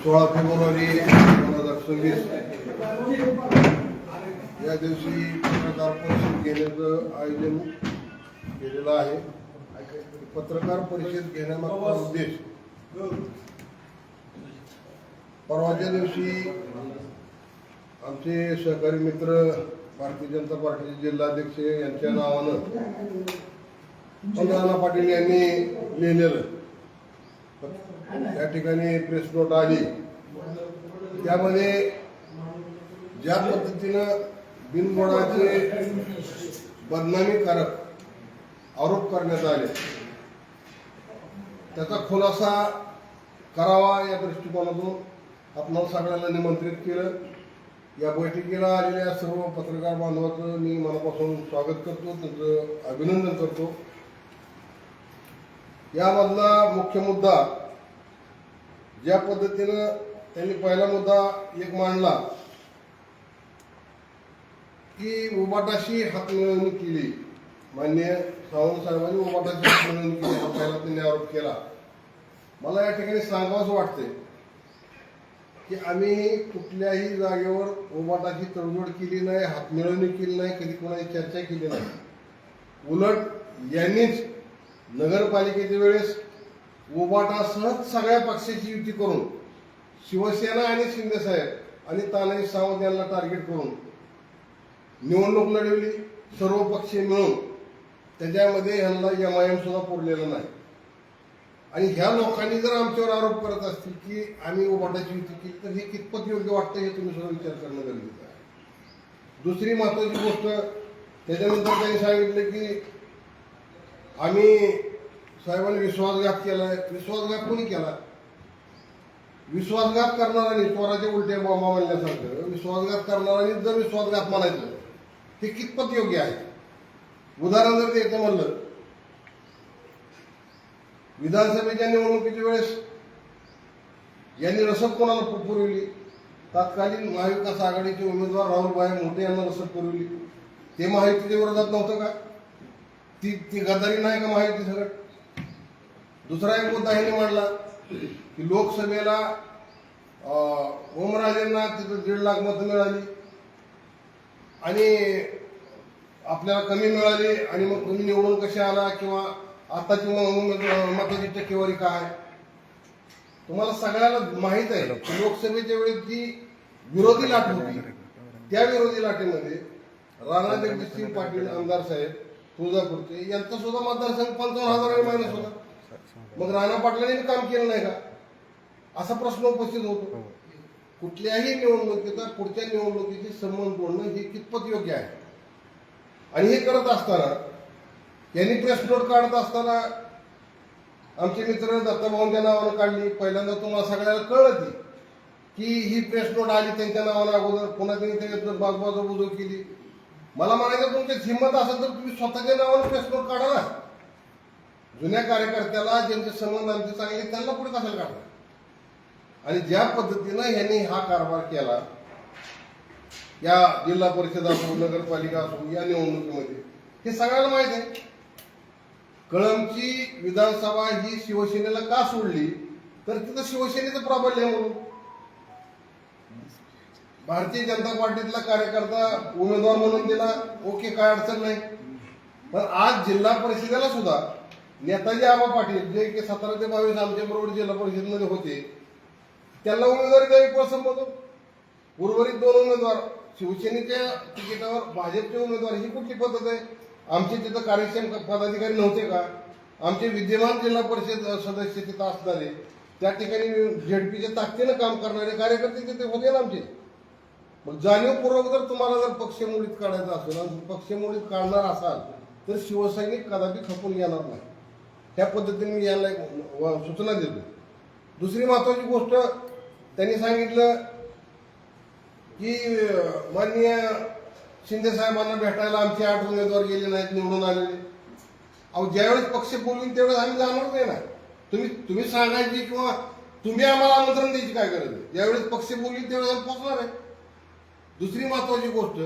16 February 2026 या दिवशी पत्रकार परिषद घेण्याचं आयोजन केलेलं आहे. पत्रकार परिषद घेण्यामागचा उद्देश परवाच्या दिवशी आमचे सहकारी मित्र भारतीय जनता पार्टीचे जिल्हाध्यक्ष यांच्या नावानं नाना पाटील यांनी लिहिलेलं या ठिकाणी प्रेस नोट आली. त्यामध्ये ज्या पद्धतीनं बिनबुडाचे बदनामीकारक आरोप करण्यात आले त्याचा खुलासा करावा या दृष्टिकोनातून आपणाला सगळ्यांना निमंत्रित केलं. या बैठकीला आलेल्या सर्व पत्रकार बांधवांचं मी मनापासून स्वागत करतो, त्यांचं अभिनंदन करतो. यामधला मुख्य मुद्दा ज्या पद्धतीनं त्यांनी पहिला मुद्दा एक मांडला की उबाटाशी हातमिळवणी केली. माननीय सावंत साहेबांनी उबाटाशी हातमिळवणी केली हा पहिला त्यांनी आरोप केला. मला या ठिकाणी सांगावंच वाटतंय की आम्ही कुठल्याही जागेवर उबाटाची तडजोड केली नाही, हातमिळवणी केली नाही, कधी कोणाची चर्चा केली नाही. उलट यांनीच नगरपालिकेच्या वेळेस उबाटासह सगळ्या पक्षाची युती करून शिवसेना आणि शिंदेसाहेब आणि तानाजी सावंत यांना टार्गेट करून निवडणूक लढवली. सर्व पक्ष मिळून त्याच्यामध्ये यांना एमआयएम सुद्धा पुरलेला नाही. आणि ह्या लोकांनी जर आमच्यावर आरोप करत असतील की आम्ही उबाटाची युती केली तर हे कितपत योग्य वाटतं हे तुम्ही सुद्धा विचार करणं गरजेचं आहे. दुसरी महत्वाची गोष्ट त्याच्यानंतर त्यांनी सांगितलं की आम्ही साहेबांनी विश्वासघात केलाय. विश्वासघात कोणी केला? विश्वासघात करणाऱ्यांनी चोराच्या उलट्या बॉम्बा म्हणल्यासारखं विश्वासघात करणाऱ्यांनी जर विश्वासघात म्हणायचं हे कितपत योग्य आहे? उदाहरण जर द्यायचं म्हणलं, विधानसभेच्या निवडणुकीच्या वेळेस यांनी रसद कोणाला पुरवली? तत्कालीन महाविकास आघाडीचे उमेदवार राहुलभाई मोठे यांना रसद पुरवली. ते महायुतीच्या विरोधात नव्हतं का? ती गद्दारी नाही का महायुती सगळं? दुसरा एक मुद्दा ह्यांनी मांडला की लोकसभेला ओमराजेंना तिथं 1.5 लाख मतं मिळाली आणि आपल्याला कमी मिळाली आणि मग तुम्ही निवडून कसे आला किंवा आताची मताची टक्केवारी काय? तुम्हाला सगळ्याला माहित आहे की लोकसभेच्या वेळेस जी विरोधी लाट होती त्या विरोधी लाटेमध्ये राणा जगजितसिंह पाटील आमदार साहेब तुळजापूरचे यांचा सुद्धा मतदारसंघ 55,000 मायनस होता. मग राणा पाटलांनी काम केलं नाही का असा प्रश्न उपस्थित होतो. कुठल्याही निवडणुकीचा पुढच्या निवडणुकीची संबंध जोडणं हे कितपत योग्य आहे? आणि हे करत असताना यांनी प्रेस नोट काढत असताना आमचे मित्र दत्ताभाऊंच्या नावानं काढली. पहिल्यांदा तुम्हाला सगळ्याला कळलं की ही प्रेस नोट आली त्यांच्या नावानं अगोदर, पुन्हा त्यांनी त्याच्यात बाजूबाजू केली. मला म्हणायचं तुमच्यात हिंमत असेल तर तुम्ही स्वतःच्या नावानं प्रेस नोट काढा ना. जुन्या कार्यकर्त्याला ज्यांचे संबंध आमचे चांगले त्यांना पुढे कशाला काढा? आणि ज्या पद्धतीनं यांनी हा कारभार केला या जिल्हा परिषद असो नगरपालिका असो या निवडणुकीमध्ये हे सगळ्यांना माहित आहे. कळंबची विधानसभा ही शिवसेनेला का सोडली तर तिथं शिवसेनेचं प्राबल्य म्हणून भारतीय जनता पार्टीतला कार्यकर्ता उमेदवार म्हणून दिला, ओके, काय अडचण नाही. पण आज जिल्हा परिषदेला सुद्धा नेताजी आबा पाटील जे की 17 ते 22 आमच्या बरोबर जिल्हा परिषदेमध्ये होते त्यांना उमेदवारी द्यावी प्रसंग. उर्वरित 2 उमेदवार शिवसेनेच्या तिकिटावर भाजपचे उमेदवार ही कुठली पद्धत आहे? आमचे तिथं कार्यक्षम पदाधिकारी नव्हते का? आमचे विद्यमान जिल्हा परिषद सदस्य तिथं असणारे त्या ठिकाणी झेडपीच्या ताकदीनं काम करणारे कार्यकर्ते तिथे होते ना आमचे. मग जाणीवपूर्वक जर तुम्हाला जर पक्षमोडीत काढायचं असेल आणि पक्षमोडीत काढणार असाल तर शिवसैनिक कदापि खपून येणार नाही. त्या पद्धतीने मी याला सूचना देतो. दुसरी महत्वाची गोष्ट त्यांनी सांगितलं की माननीय शिंदे साहेबांना भेटायला आमचे 8 उमेदवार गेले नाहीत, निवडून आलेले. अहो, ज्यावेळेस पक्ष बोलून त्यावेळेस आम्ही जाणार नाही ना. तुम्ही सांगायची किंवा तुम्ही आम्हाला आमंत्रण द्यायची काय गरज आहे? ज्यावेळेस पक्ष बोलून त्यावेळेस आम्ही पोहोचणार आहे. दुसरी महत्वाची गोष्ट,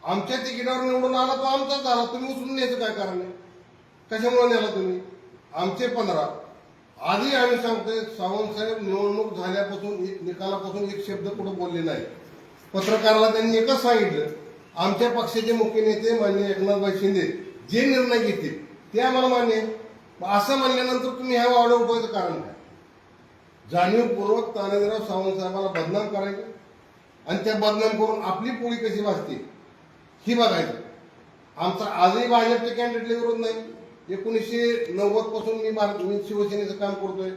आमच्या तिकिटावर निवडून आला तो आमचाच झाला, तुम्ही उचलून न्यायचं काय कारण आहे? कशामुळे नेला तुम्ही? आमचे 15 आधी आम्ही सांगतोय, सावंतसाहेब निवडणूक झाल्यापासून निकालापासून एक शब्द कुठं बोलले नाही. पत्रकाराला त्यांनी एकच सांगितलं, आमच्या पक्षाचे मुख्य नेते माननीय एकनाथभाई शिंदे जे निर्णय घेतील ते आम्हाला मान्य आहे. असं म्हणल्यानंतर तुम्ही ह्या वावड्या उठवायचं कारण काय? जाणीवपूर्वक तानाजीराव सावंतसाहेबांना बदनाम करायचं आणि त्या बदनाम करून आपली पोळी कशी वाचते ही बघायचं. आमचा आजही भाजपच्या कॅन्डिडेटला विरोध नाही. 1990 पासून मी शिवसेनेचं काम करतोय,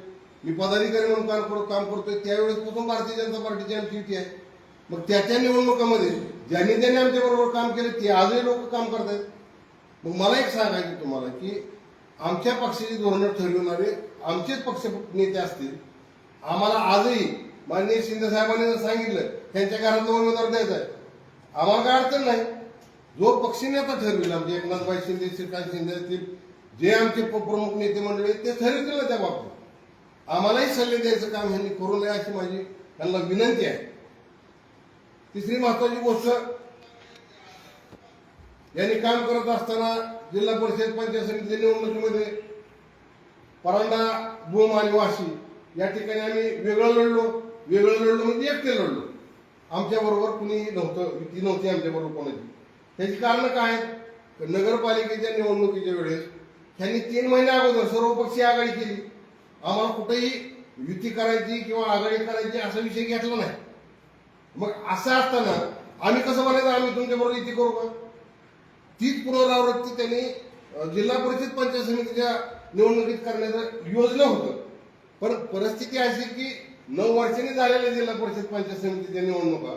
मी पदाधिकारी म्हणून काम करतोय. त्यावेळेस पासून भारतीय जनता पार्टीची आमची युती आहे. मग त्याच्या निवडणुकामध्ये ज्यांनी आमच्या बरोबर काम केलं ते आजही लोक काम करतायत. मग मला एक सांगायचं तुम्हाला की आमच्या पक्षाची धोरणं ठरविणारे आमचेच पक्ष नेते असतील. आम्हाला आजही माननीय शिंदे साहेबांनी जर सांगितलं त्यांच्या घरातला उमेदवार द्यायचा आहे, आम्हाला काय अडचण नाही. जो पक्षनेता ठरविला म्हणजे एकनाथभाई शिंदे, श्रीकांत शिंदे असतील, जे आमचे प्रमुख नेते मंडळी ते ठरवतील ना त्या बाबतीत. आम्हालाही सल्ले द्यायचं काम ह्यांनी करू नये अशी माझी त्यांना विनंती आहे. तिसरी महत्वाची गोष्ट, यांनी काम करत असताना जिल्हा परिषद पंचायत समिती निवडणुकीमध्ये परांडा, भूम आणि वाशी या ठिकाणी आम्ही वेगळं लढलो म्हणजे एकटे लढलो. आमच्या बरोबर कुणी नव्हतं, युती नव्हती आमच्या बरोबर कोणाची. त्याची कारण काय? नगरपालिकेच्या निवडणुकीच्या वेळेस त्यांनी 3 महिने अगोदर सर्वपक्षीय आघाडी केली. आम्हाला कुठेही युती करायची किंवा आघाडी करायची असा विषय घेतला नाही. मग असं असताना आम्ही कसं म्हणायचं आम्ही तुमच्याबरोबर युती करू का? तीच पुनरावृत्ती त्यांनी जिल्हा परिषद पंचायत समितीच्या निवडणुकीत करण्याचं योजना होतं. पण परिस्थिती अशी की 9 वर्षांनी झालेल्या जिल्हा परिषद पंचायत समितीच्या निवडणुका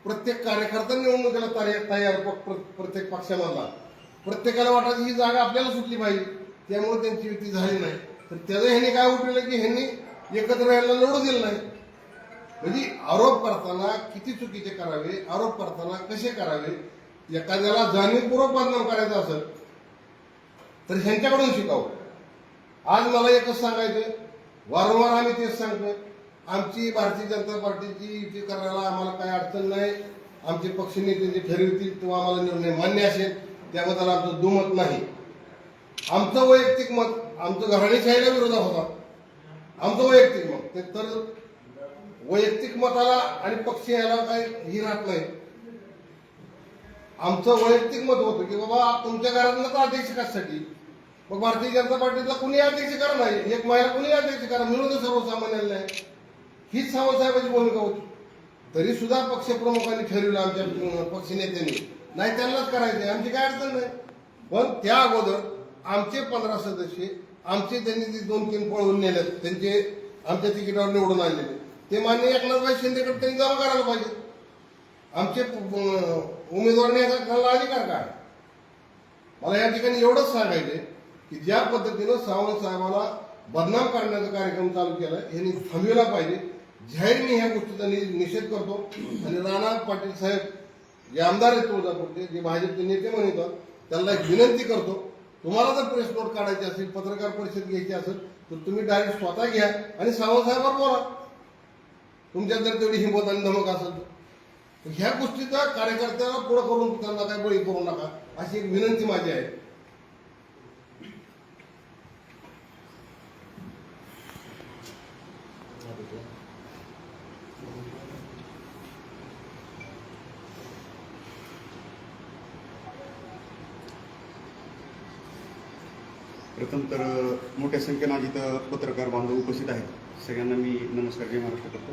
प्रत्येक कार्यकर्ता निवडणुकीला तयार प्रत्येक पक्षामधला प्रत्येकाला वाटायची ही जागा आपल्याला सुटली पाहिजे, त्यामुळे त्यांची युती झाली नाही. तर त्याचं ह्यांनी काय उठवलं की ह्यांनी एकत्र यायला लढू दिलं नाही. म्हणजे आरोप करताना किती चुकीचे करावे, आरोप करताना कसे करावे, एखाद्याला जाणीवपूर्वक बदनाम करायचं असेल तर ह्यांच्याकडून शिकावं. आज मला एकच सांगायचं, वारंवार आम्ही तेच सांगतोय, आमची भारतीय जनता पार्टीची युती करायला आम्हाला काही अडचण नाही. आमचे पक्षनेते जे ठरवतील किंवा आम्हाला निर्णय मान्य असेल त्याबद्दल आमचं दुमत नाही. आमचं वैयक्तिक मत आमचं घराणेशाहीला विरोधात होता. आमचं वैयक्तिक मत ते तर वैयक्तिक मताला आणि पक्ष याला काही ही राहत नाही. आमचं वैयक्तिक मत होतं की बाबा तुमच्या घरातलं तर अध्यक्ष कशासाठी, मग भारतीय जनता पार्टीतला कुणी अध्यक्ष करा नाही, एक महिला कुणी अध्यक्ष करा, मिळून सर्वसामान्यांना नाही. हीच सावंतसाहेबांची भूमिका होती. तरी सुद्धा पक्षप्रमुखांनी ठरवलं आमच्या पक्षनेत्यांनी नाही त्यांनाच करायचंय, आमची काय अडचण नाही. पण त्या अगोदर आमचे 15 सदस्य आमचे त्यांनी 2-3 पळवून नेले, त्यांचे आमच्या तिकिटावर निवडून आलेले ते माननीय एकनाथभाई शिंदेकडे त्यांनी जमा करायला पाहिजे. आमचे उमेदवार नेता अधिकार काय? मला या ठिकाणी एवढंच सांगायचंय की ज्या पद्धतीनं सावंत साहेबाला बदनाम करण्याचा कार्यक्रम चालू केला यांनी थांबविला पाहिजे. जाहीर मी ह्या गोष्टीचा निषेध करतो. आणि राणा पाटील साहेब जे आमदार आहेत तुळजापूरचे, जे भाजपचे नेते म्हणतात, त्यांना एक विनंती करतो, तुम्हाला जर प्रेस नोट काढायची असेल, पत्रकार परिषद घ्यायची असेल तर तुम्ही डायरेक्ट स्वतः घ्या आणि सावंत साहेबांवर बोला. तुमच्यात जर तेवढी हिंमत आणि धमक असेल तर ह्या गोष्टीचा कार्यकर्त्याला पुढं करून त्यांना काय बळी करू नका अशी एक विनंती माझी आहे. प्रथम तर मोठ्या संख्येनं आज इथं पत्रकार बांधव उपस्थित आहेत. सगळ्यांना मी नमस्कार, जय महाराष्ट्र करतो.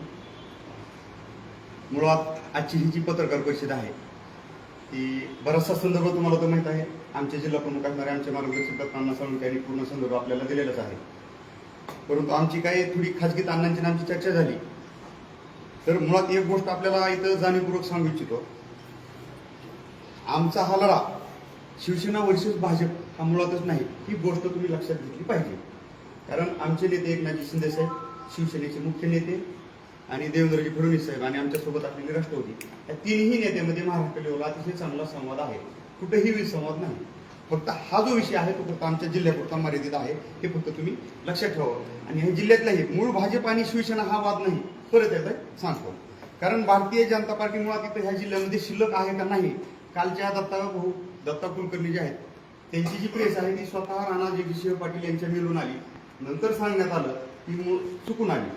मुळात आजची ही जी पत्रकार परिषद आहे ती बराचसा संदर्भ तुम्हाला तर माहीत आहे. आमचे जिल्हा प्रमुख असणारे आमचे मार्गदर्शक अण्णा साळुंखे यांनी पूर्ण संदर्भ आपल्याला दिलेलाच आहे. परंतु आमची काही थोडी खाजगीत अण्णांची आमची चर्चा झाली. तर मुळात एक गोष्ट आपल्याला इथं जाणीवपूर्वक सांगू इच्छितो, आमचा हा लढा शिवसेना वर्सेस भाजप हा मुळातच नाही, ही गोष्ट तुम्ही लक्षात घेतली पाहिजे. कारण आमचे नेते एकनाथजी शिंदे साहेब शिवसेनेचे मुख्य नेते आणि देवेंद्रजी फडणवीस साहेब आणि आमच्यासोबत असलेली राष्ट्रवादी, या तिन्ही नेत्यामध्ये महाराष्ट्र लेवलला अतिशय चांगला संवाद आहे. कुठेही विसंवाद नाही. फक्त हा जो विषय आहे तो फक्त आमच्या जिल्ह्यापुरता मर्यादित आहे, हे फक्त तुम्ही लक्षात ठेवा. आणि ह्या जिल्ह्यातलाही मूळ भाजप आणि शिवसेना हा वाद नाही, परत एकदा सांगतो. कारण भारतीय जनता पार्टी मुळात इथं ह्या जिल्ह्यामध्ये शिल्लक आहे का नाही, कालच्या दत्ता कुलकर्णी जे आहेत त्यांची जी प्रेस आहे ती स्वतः राणा जगजितसिंह पाटील यांच्या मिळून आली. नंतर सांगण्यात आलं ती चुकून आली.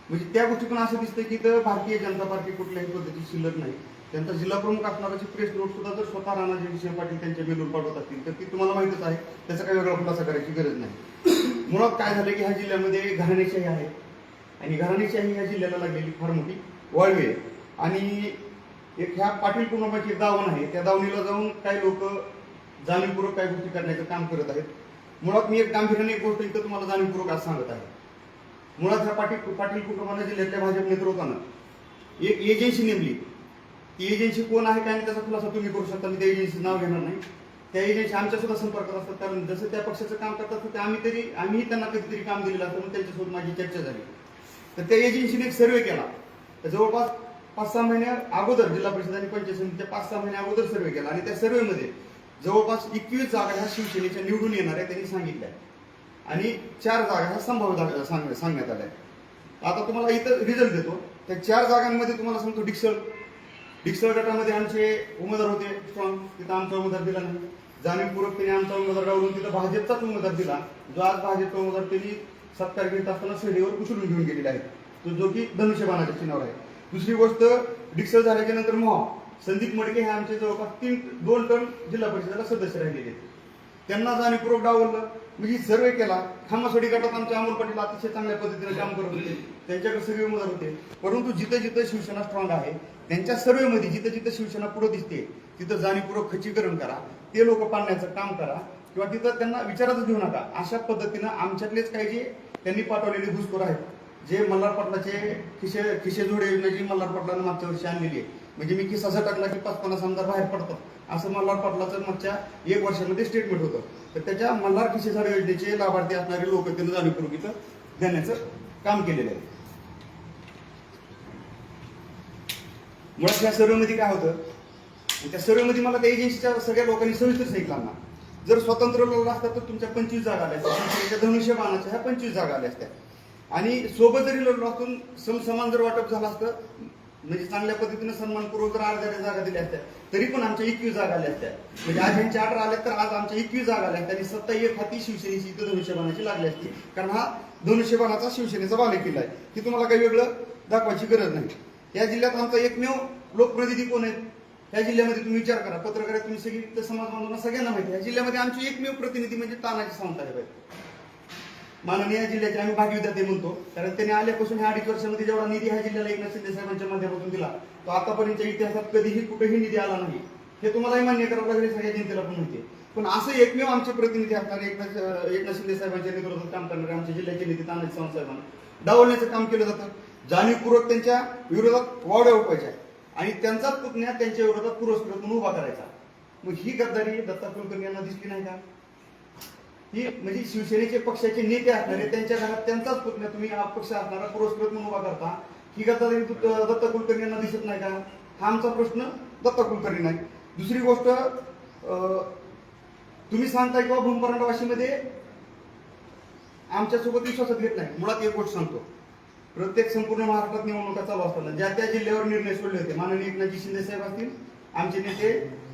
म्हणजे त्या गोष्टीतून असं दिसतं की इथं भारतीय जनता पार्टी कुठल्याही पद्धतीची शिल्लक नाही. त्यांचा जिल्हा प्रमुख असणाराची प्रेस नोट सुद्धा जर स्वतः राणाजी विषय पाटील त्यांच्या मेलून पाठवत असतील तर ती तुम्हाला माहितच आहे, त्याचा काही वेगळा खुलासा करायची गरज नाही. मुळात काय झालं की ह्या जिल्ह्यामध्ये घराणेशाही आहे आणि घराणेशाही ह्या जिल्ह्याला लागलेली फार मोठी वाळवी आहे. आणि एक ह्या पाटील कुटुंबाची एक दावण आहे, त्या दावणीला जाऊन काही लोक जाणीवपूर्वक काही गोष्टी करण्याचं काम करत आहेत. मुळात मी एक गांभीर्याने एक गोष्ट इथं तुम्हाला जाणीवपूर्वक आज सांगत आहे. मुळात ह्या पाटील कुटुंबाने जिल्ह्यातल्या भाजप नेतृत्वानं एक एजन्सी नेमली. ती एजन्सी कोण आहे काय नाही त्याचा खुलासा तुम्ही करू शकता, मी त्या एजन्सीचं नाव घेणार नाही. त्या एजन्सी आमच्या सुद्धा संपर्कात असतात, कारण जसं त्या पक्षाचं काम करतात तर आम्ही त्यांना कधीतरी काम दिलेलं असतं, म्हणून त्यांच्यासोबत माझी चर्चा झाली. तर त्या एजन्सीने एक सर्वे केला. तर जवळपास 5-6 महिन्या अगोदर जिल्हा परिषद आणि पंचायत समितीच्या 5-6 महिन्या अगोदर सर्वे केला आणि त्या सर्वेमध्ये जवळपास 21 जागा ह्या शिवसेनेच्या निवडून येणाऱ्या त्यांनी सांगितल्या आणि 4 जागा ह्या संभाव्य जागा सांगण्यात आल्या. आता तुम्हाला इथं रिझल्ट देतो. त्या 4 जागांमध्ये तुम्हाला सांगतो डिक्सळ गटामध्ये आमचे उमेदवार होते स्ट्रॉंग, तिथं आमचा उमेदवार दिला नाही. जाणीवपूर्वक त्यांनी आमचा उमेदवार डावलून तिथं भाजपचाच उमेदवार दिला, जो आज भाजपचा उमेदवार त्यांनी सत्कार घेत असताना शेडीवर उचलून घेऊन गेलेला आहे, तो जो की धनुष्यबाणाच्या चिन्हावर आहे. दुसरी गोष्ट, डिक्सळ झाल्याच्या नंतर संदीप मडके हे आमचे जवळपास 2 टर्म जिल्हा परिषदेला सदस्य राहिलेले, त्यांना जाणीवपूर्वक डावललं. म्हणजे सर्वे केला. खामासवाडी गटात आमचे अमोल पाटील अतिशय चांगल्या पद्धतीने काम करत होते, त्यांच्याकडे सगळे उमेदवार होते. परंतु जिथं जिथं शिवसेना स्ट्रॉंग आहे त्यांच्या सर्वेमध्ये जिथं जिथं शिवसेना पुढे दिसते तिथं जाणीवपूर्वक खच्चीकरण करा, ते लोक पाडण्याचं काम करा किंवा तिथं त्यांना विचारातच घेऊ नका. अशा पद्धतीनं आमच्यातलेच काही जे त्यांनी पाठवलेले घुसखोर आहेत, जे मल्हार पाटलाचे खिशे जोडे योजना जी मल्हार पाटलांना मागच्या वर्षी आणलेली आहे, म्हणजे मी खिसा टाकला की 5-50 आमदार बाहेर पडतात, असं मल्हार पाटलाचं मागच्या 1 वर्षामध्ये स्टेटमेंट होतं. तर त्याच्या मल्हार खिशेझाड योजनेचे लाभार्थी असणारे लोक त्यांना जाणीवपूर्वक इथं देण्याचं काम केलेलं आहे. मुळात या सर्वेमध्ये काय होतं, त्या सर्वेमध्ये मला त्या एजन्सीच्या सगळ्या लोकांनी सविस्तर सांगितलं ना, जर स्वतंत्र लोक असतात तर तुमच्या 25 जागा आल्या असत्या, धनुष्यबाणाच्या ह्या 25 जागा आल्या असत्या. आणि सोबत जरी लढलो असून समसमान जर वाटप झालं असतं, म्हणजे चांगल्या पद्धतीने सन्मानपूर्वक जर अर्ध्या जागा दिल्या असत्या तरी पण आमच्या 21 जागा आल्या असत्या. म्हणजे आज ह्यांच्या 18 आल्या तर आज आमच्या 21 जागा आल्या असत्या आणि सत्ता एक हाती शिवसेनेची इथं धनुष्यबाणाची लागली असती, कारण हा धनुष्यबाणाचा शिवसेनेचा बालेकिल्ला आहे. ही तुम्हाला काही वेगळं दाखवायची गरज नाही. या जिल्ह्यात आमचा एकमेव लोकप्रतिनिधी कोण आहेत ह्या जिल्ह्यामध्ये तुम्ही विचार करा. पत्रकार तुम्ही सगळी समाज बांधवांना सगळ्यांना माहिती आहे, या जिल्ह्यामध्ये आमची एकमेव प्रतिनिधी म्हणजे तानाजी सावंतसाहेब आहेत. माननीय जिल्ह्याचे आम्ही भागविधाते म्हणतो, कारण त्यांनी आल्यापासून ह्या 2.5 वर्षामध्ये जेवढा निधी ह्या जिल्ह्याला एकनाथ शिंदे साहेबांच्या माध्यमातून दिला तो आतापर्यंतच्या इतिहासात कधीही कुठेही निधी आला नाही. हे तुम्हालाही मान्य करावं लागेल, सगळ्या जनतेला पण माहिती आहे. पण असं एकमेव आमचे प्रतिनिधी असणारे एकनाथ शिंदे साहेबांच्या नेतृत्वात काम करणारे आमच्या जिल्ह्याचे नेते तानाजी सावंतसाहेबांना डावलण्याचं काम केलं जातं. जाणीवपूर्वक त्यांच्या विरोधात वावड्या उठवायच्या आणि त्यांचाच पुतण्या त्यांच्या विरोधात पुरस्कृत म्हणून उभा करायचा. मग ही गद्दारी दत्ता कुलकर्णी यांना दिसली नाही का? ही म्हणजे शिवसेनेचे पक्षाचे नेते असणारे त्यांच्या घरात त्यांचाच पुतण्या तुम्ही अपक्ष असणारा पुरस्कृत म्हणून उभा करता, ही गद्दारी दत्ता कुलकर्णी यांना दिसत नाही का? हा आमचा प्रश्न दत्ता कुलकर्णी नाही. दुसरी गोष्ट, तुम्ही सांगताय किंवा भूमपरांडा वाशीमध्ये आमच्यासोबत विश्वासात घेत नाही. मुळात एक गोष्ट सांगतो, प्रत्येक संपूर्ण महाराष्ट्रात निवडणुका चालू असताना ज्या त्या जिल्ह्यावर निर्णय सोडले होते, माननीय एकनाथजी शिंदे साहेब असतील, आमचे नेते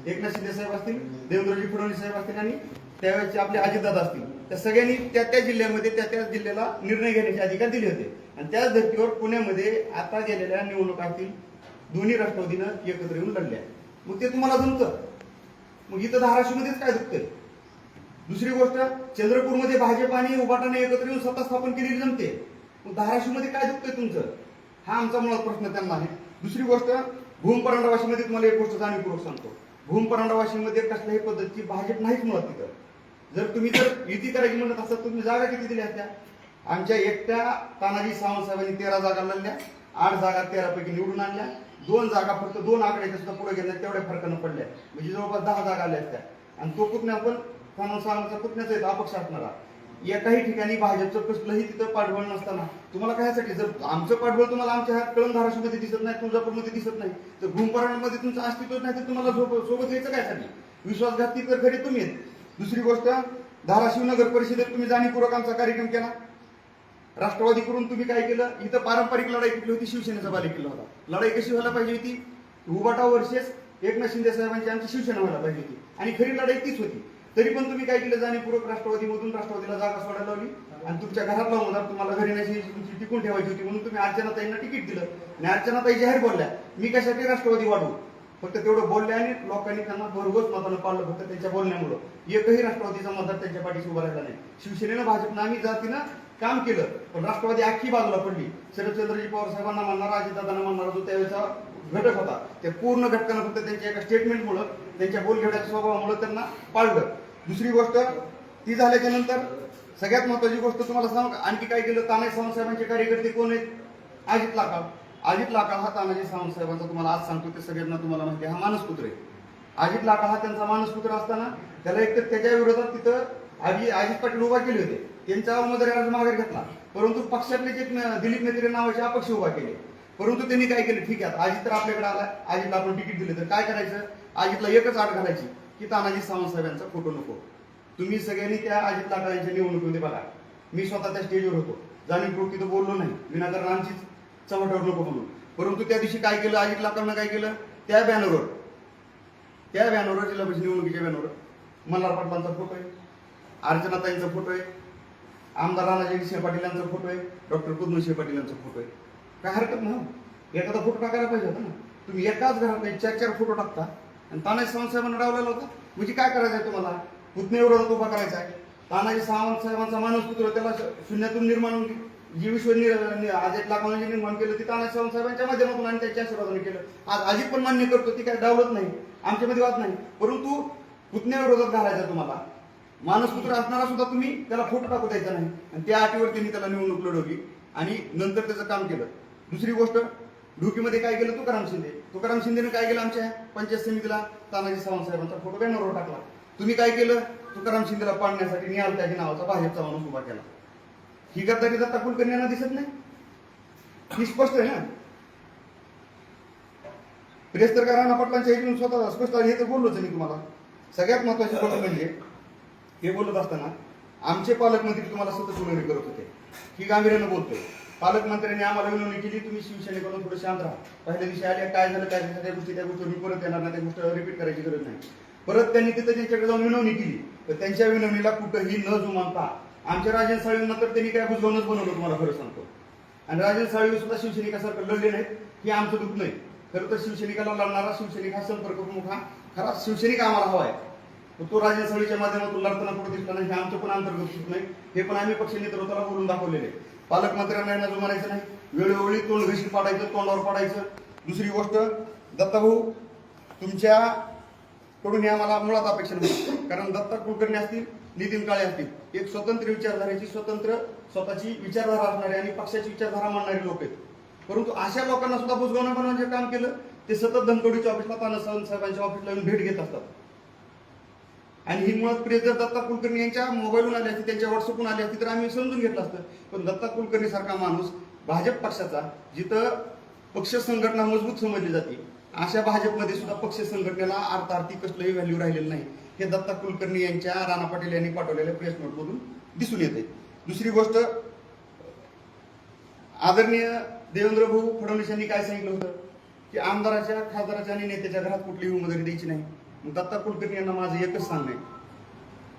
एकनाथ शिंदे साहेब असतील, देवेंद्रजी फडणवीस साहेब असतील आणि त्यावेळेचे आपले अजितदादा असतील, त्या सगळ्यांनी त्या त्या जिल्ह्यामध्ये त्या त्या जिल्ह्याला निर्णय घेण्याचे अधिकार दिले होते. आणि त्याच धर्तीवर पुण्यामध्ये आता गेलेल्या निवडणुका असतील, दोन्ही राष्ट्रवादीनं एकत्र येऊन लढल्या. मग ते तुम्हाला जमतं. मग इथं धाराशिवमध्येच काय दुखतंय? दुसरी गोष्ट, चंद्रपूरमध्ये भाजप आणि उभाटाने एकत्र येऊन सत्ता स्थापन केलेली जमते. मग धाराशिवमध्ये काय दुखतंय तुमचं? हा आमचा मुळात प्रश्न त्यांना आहे. दुसरी गोष्ट, भूमपरांडा वाशीमध्ये तुम्हाला एक गोष्ट जाणीवपूर्वक सांगतो, भूमपरांडा वाशीमध्ये कसल्याही पद्धतीची भाजप नाहीच मुळात तिथं. जर युती करायची म्हणत असतात तुम्ही जागा किती दिल्या असत्या? आमच्या एकट्या तानाजी सावंत साहेबांनी 13 जागा लढल्या, 8 जागा 13 पैकी निवडून आणल्या, 2 जागा फक्त 2 आकड्याच्या सुद्धा पुढे गेल्या, तेवढ्या फरकानं पडल्या, म्हणजे जवळपास 10 जागा आल्या असत्या. आणि तो पुतण्या पण सावंतचा पुतण्याचा येतो अपक्ष असणारा. एकाही ठिकाणी भाजपचं कसलंही तिथं पाठबळ नसताना तुम्हाला कायसाठी, जर आमचं पाठबळ तुम्हाला आमच्या ह्या कळम धाराशिवमध्ये दिसत नाही, तुळजापूरमध्ये दिसत नाही, तर भूमपरांडामध्ये तुमचं अस्तित्वच नाही, तर तुम्हाला सोबत घ्यायचं कायसाठी? विश्वासघाती तर खरे तुम्ही आहेत. दुसरी गोष्ट, धाराशिव नगर परिषदेत तुम्ही जाणीवपूर्वक आमचा कार्यक्रम केला. राष्ट्रवादीकडून तुम्ही काय केलं? इथं पारंपरिक लढाई कुठली होती? शिवसेनेचा बालेकिल्ला होता. लढाई कशी व्हायला पाहिजे होती? उभाटा वर्सेस एकनाथ शिंदे साहेबांची आमची शिवसेना व्हायला पाहिजे होती आणि खरी लढाई तीच होती. तरी पण तुम्ही काय केलं, जाणीवपूर्वक राष्ट्रवादीमधून राष्ट्रवादीला जागा सोडायला लावली आणि तुमच्या घरातला उमेदवार तुम्हाला घरी नाही तुमची टिकून ठेवायची होती म्हणून तुम्ही अर्चनाताईंना तिकीट दिलं. आणि अर्चनाताई जाहीर बोलल्या मी कशासाठी राष्ट्रवादी वाढवू, फक्त तेवढं बोलले आणि लोकांनी त्यांना भरघोस मतानं पाळलं फक्त त्यांच्या बोलण्यामुळं. एकही राष्ट्रवादीचा मतदार त्यांच्या पाठीशी उभा राहिला नाही. शिवसेनेनं भाजपनं आम्ही जातीनं काम केलं पण राष्ट्रवादी अख्खी बाजूला पडली. शरदचंद्रजी पवार साहेबांना म्हणणारा, अजितदादांना म्हणणारा जो त्यावेळेचा घटक होता त्या पूर्ण घटकानं फक्त त्यांच्या एका स्टेटमेंटमुळं, त्यांच्या बोलघेवड्याच्या स्वभावामुळे त्यांना पाळलं. दुसरी गोष्ट ती झाल्याच्या नंतर सगळ्यात महत्वाची गोष्ट तुम्हाला सांग, आणखी काय केलं, तानाजी सावंत साहेबांचे कार्यकर्ते कोण आहेत? अजित लाखाळ. अजित लाखाळ हा तानाजी सावंत साहेबांचा तुम्हाला आज सांगतो ते सगळ्यांना तुम्हाला माहिती हा मानसपुत्र आहे. अजित लाखाळ हा त्यांचा मानसपुत्र असताना त्याला एकतर त्याच्या विरोधात तिथं अजित पाटील उभा केले होते, त्यांचा उमेदवारी अर्ज माघार घेतला, परंतु पक्षातले जे दिलीप मेत्रे नावाचे अपक्ष उभा केले. परंतु त्यांनी काय केलं, ठीक आहे अजित तर आपल्याकडे आला, अजितला आपण तिकीट दिले तर काय करायचं, अजितला एकच अट घालायची की तानाजी सावंत साहेबांचा फोटो नको. तुम्ही सगळ्यांनी त्या अजित लाखाळांच्या निवडणुकीमध्ये बघा, मी स्वतः त्या स्टेजवर होतो, जाणीवपूर्वक तिथं बोललो नाही विनाकारण आमचीच चव्हाट्यावर नको म्हणून. परंतु त्या दिवशी काय केलं, अजित लाखांना काय केलं, त्या बॅनरवर जिल्हा परिषद निवडणुकीच्या बॅनरवर मल्हार पाटलांचा फोटो आहे, अर्चनाताईंचा फोटो आहे, आमदार राणाजय सिंह पाटील यांचा फोटो आहे, डॉक्टर पद्मसिंह पाटील यांचा फोटो आहे. काय हरकत नाही, एखादा फोटो टाकायला पाहिजे होता ना. तुम्ही एकाच घरात 4-4 फोटो टाकता आणि तानाजी सावंत साहेबांना डावलेला होता. म्हणजे काय करायचं आहे तुम्हाला, पुतण्याविरोधात उभा करायचा आहे. तानाजी सावंत साहेबांचा मानसपुत्र त्याला शून्यातून निर्माण जी अजित लाखांनी निर्माण केलं ते तानाजी सावंत साहेबांच्या माध्यमातून आणि त्यांच्या आशीर्वादाने केलं. आज अजित पण मान्य करतो, ती काय डावलत नाही, आमच्यामध्ये वाद नाही. परंतु पुतण्याविरोधात घालायचा तुम्हाला, मानसपुत्र असणारा सुद्धा तुम्ही त्याला फोटो टाकू द्यायचा नाही. आणि त्या अटीवर त्यांनी त्याला निवडणूक लढवली आणि नंतर त्याचं काम केलं. दुसरी गोष्ट, ढुकीमध्ये काय केलं, तुकाराम शिंदेने काय केलं, आमच्या पंचायत समितीला तानाजी सावंत साहेबांचा फोटो बॅनरवर टाकला. तुम्ही काय केलं, तुकाराम शिंदेला पाडण्यासाठी निहाल त्यागी नावाचा भाजपचा माणूस उभा केला. ही गद्दारी दत्ता कुलकर्णी यांना दिसत नाही, ही स्पष्ट आहे ना. प्रेस तर राणा पाटलांच्या ऐकून स्वतः स्पष्ट हे तर बोललोच मी तुम्हाला. सगळ्यात महत्वाची गोष्ट म्हणजे हे बोलत असताना आमचे पालकमंत्री तुम्हाला सतत विनवणी करत होते, ही गांभीर्यानं बोलतोय. पालकमंत्र्यांनी आम्हाला विनवणी केली, तुम्ही शिवसेनेकडून थोडं शांत राहा. पहिल्या दिवशी आले काय झालं त्या गोष्टी मी परत येणार नाही, त्या गोष्ट रिपीट करायची गरज नाही. परत त्यांनी तिथं त्यांच्याकडे जाऊन विनवणी केली, तर त्यांच्या विनवणीला कुठंही न जुमानता आमच्या राजन साळवींना तर त्यांनी काय बुजवूनच बनवलं तुम्हाला खरं सांगतो. आणि राजन साळवी सुद्धा शिवसैनिकासारखं लढले नाहीत, हे आमचं दुःख नाही. खरं तर शिवसैनिकाला लढणारा शिवसैनिक हा संपर्क प्रमुख हा खरा शिवसैनिक आम्हाला हवा आहे. तो राजन साळवीच्या माध्यमातून लढताना कुठं दिसला नाही, हे आमचं पण अंतर्गत सुख नाही. हे पण आम्ही पक्ष नेतृत्वाला बोलून दाखवलेले. पालकमंत्र्यांना यांना जुमानायचं नाही, वेळोवेळी तोंड घशी पाडायचं, तोंडावर पाडायचं. दुसरी गोष्ट, दत्ताभाऊ तुमच्या कडून आम्हाला मुळात अपेक्षा नाही, कारण दत्ता कुलकर्णी असतील, नितीन काळे असतील, एक स्वतंत्र विचारधारेची स्वतःची विचारधारा असणारे आणि पक्षाची विचारधारा मांडणारे लोक आहेत. परंतु अशा लोकांना सुद्धा बुजगावणं बनवण्याचे काम केलं. ते सतत धनकवडीच्या ऑफिसला, तानाजी साहेबांच्या ऑफिसला येऊन भेट घेत असतात. आणि ही मुळात प्रेस जर दत्ता कुलकर्णी यांच्या मोबाईलवरून आली असती, त्यांच्या व्हॉट्सअपवरून आली असती तर आम्ही समजून घेतलं असतं. पण दत्ता कुलकर्णी सारखा माणूस भाजप पक्षाचा, जिथं पक्ष संघटना मजबूत समजली जाते, अशा भाजपमध्ये सुद्धा पक्ष संघटनेला अर्थार्थी कसलंही व्हॅल्यू राहिलेलं नाही, हे दत्ता कुलकर्णी यांच्या राणा पाटील यांनी पाठवलेल्या प्रेस नोटमधून दिसून येते. दुसरी गोष्ट, आदरणीय देवेंद्र भाऊ फडणवीस यांनी काय सांगितलं होतं की आमदाराच्या, खासदाराच्या आणि नेत्याच्या घरात कुठलीही उमेदवारी द्यायची नाही. मग दत्ता कुलकर्णी यांना माझं एकच सांगणं आहे,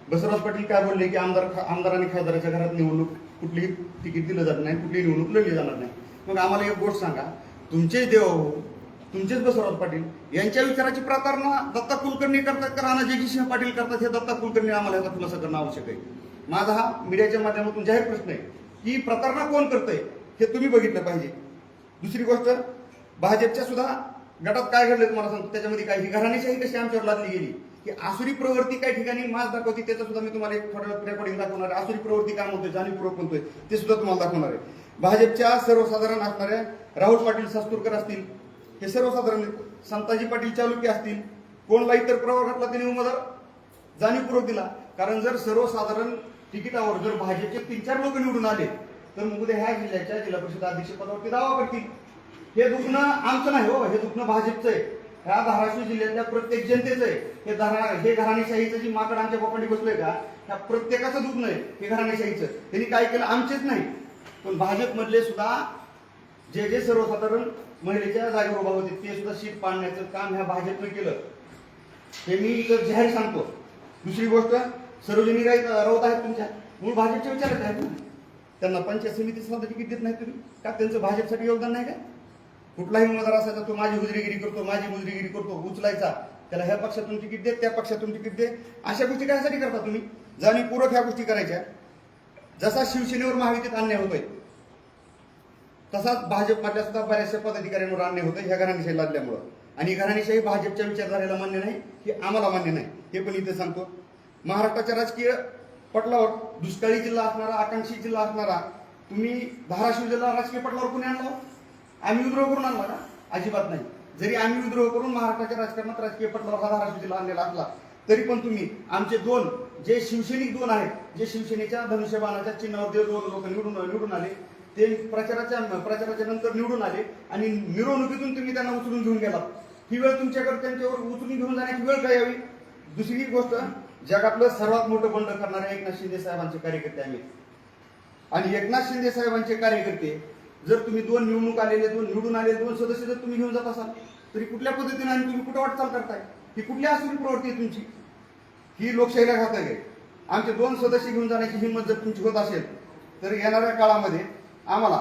बसवराज पाटील काय बोलले की आमदार आणि खासदाराच्या घरात निवडणूक कुठलीही तिकीट दिलं जात नाही, कुठलीही निवडणूक लढली जाणार नाही. मग आम्हाला एक गोष्ट सांगा, तुमचेच देवभाऊ, तुमचेच बसवराज पाटील यांच्या विचाराची प्रतारणा दत्ता कुलकर्णी करतात का राणाजय सिंह पाटील करतात, हे दत्ता कुलकर्णी आम्हाला याचा खुलासा करणं आवश्यक आहे. माझा हा मीडियाच्या माध्यमातून जाहीर प्रश्न आहे की प्रतारणा कोण करतंय हे तुम्ही बघितलं पाहिजे. दुसरी गोष्ट, भाजपच्या सुद्धा गटात काय घडलं तुम्हाला सांगतो, त्याच्यामध्ये काही घराणेशाही कशी आमच्यावर लादली गेली की आसुरी प्रवृत्ती काही ठिकाणी मास दाखवते, त्याचं सुद्धा मी तुम्हाला एक थोडं रेकॉर्डिंग दाखवणार आहे. आसुरी प्रवृत्ती काय म्हणतोय, जाणीवपूर्वक म्हणतोय, ते सुद्धा तुम्हाला दाखवणार आहे. भाजपच्या सर्वसाधारण असणाऱ्या राहुल पाटील सास्तुरकर असतील, हे सर्वसाधारण संताजी पाटील चालुक्य असतील, कोणला इतर प्रवर्गातला त्यांनी उमेदवार जाणीवपूर्वक दिला. कारण जर सर्वसाधारण तिकिटावर जर भाजपचे 3-4 लोक निवडून आले तर मग उद्या ह्या जिल्ह्याच्या जिल्हा परिषद अध्यक्षपदावरती दावा करतील. हे दुखणं आमचं नाही हो, हे दुखणं भाजपचं आहे, ह्या धाराशिव जिल्ह्यातल्या प्रत्येक जनतेचं आहे. हे घराणेशाहीचं जी माकड आमच्या पोपांडी बसलोय का, ह्या प्रत्येकाचं दुखणं आहे हे घराणेशाहीचं. त्यांनी काय केलं, आमचेच नाही पण भाजपमधले सुद्धा जे सर्वसाधारण महिलेच्या जागेवर उभा होते ते सुद्धा शीट पाडण्याचं काम ह्या भाजपनं केलं. हे मी इथं जाहीर सांगतो. दुसरी गोष्ट, सरोजिनी राऊत आहेत तुमच्या मूळ भाजपच्या विचारात आहेत ना, त्यांना पंचायत समिती सुद्धा तिकीट देत नाही तुम्ही का? त्यांचं भाजपसाठी योगदान नाही का? कुठलाही उमेदवार असायचा तो माझी हुजरीगिरी करतो, माझी मुजरीगिरी करतो, उचलायचा, त्याला ह्या पक्षातून तिकीट दे, त्या पक्षातून तिकीट दे, अशा गोष्टी कशासाठी करता तुम्ही? जाणीवपूर्वक ह्या गोष्टी करायच्या. जसा शिवसेनेवर महायुतीत अन्याय होतोय तसाच भाजपमधल्या सुद्धा बऱ्याचशा पदाधिकाऱ्यांवर अन्याय होतोय ह्या घराणेशाही लादल्यामुळं. आणि घराणेशाही भाजपच्या विचारधारेला मान्य नाही, हे आम्हाला मान्य नाही, हे पण इथे सांगतो. महाराष्ट्राच्या राजकीय पटलावर दुष्काळी जिल्हा असणारा, आकांक्षी जिल्हा असणारा तुम्ही धाराशिव जिल्हा राजकीय पटलावर कोणी आणला? आम्ही विद्रोह करून आणला का? अजिबात नाही. जरी आम्ही विद्रोह करून महाराष्ट्राच्या राजकारणात राजकीय पटलावर हा धाराशिव जिल्हा आणलेला असला तरी पण तुम्ही आमचे दोन जे शिवसैनिक दोन आहेत, जे शिवसेनेच्या धनुष्यबाणाच्या चिन्हावर दोन लोक निवडून आले, ते प्रचाराच्या नंतर निवडून आले आणि मिरवणुकीतून तुम्ही त्यांना उचलून घेऊन गेलात. ही वेळ तुमच्याकडे त्यांच्यावर उचलून घेऊन जाण्याची वेळ काय यावी? दुसरी गोष्ट, जगातलं सर्वात मोठं बंड करणारे एकनाथ शिंदे साहेबांचे कार्यकर्ते आम्ही. आणि एकनाथ शिंदे साहेबांचे कार्यकर्ते जर तुम्ही दोन निवडून आलेले दोन सदस्य जर तुम्ही घेऊन जात असाल तरी कुठल्या पद्धतीने आणि तुम्ही कुठं वाटचाल करताय? ही कुठल्या आसुरी प्रवृत्ती आहे तुमची? ही लोकशाहीला घातक आहे. आमचे दोन सदस्य घेऊन जाण्याची हिंमत जर तुमची होत असेल तर येणाऱ्या काळामध्ये आम्हाला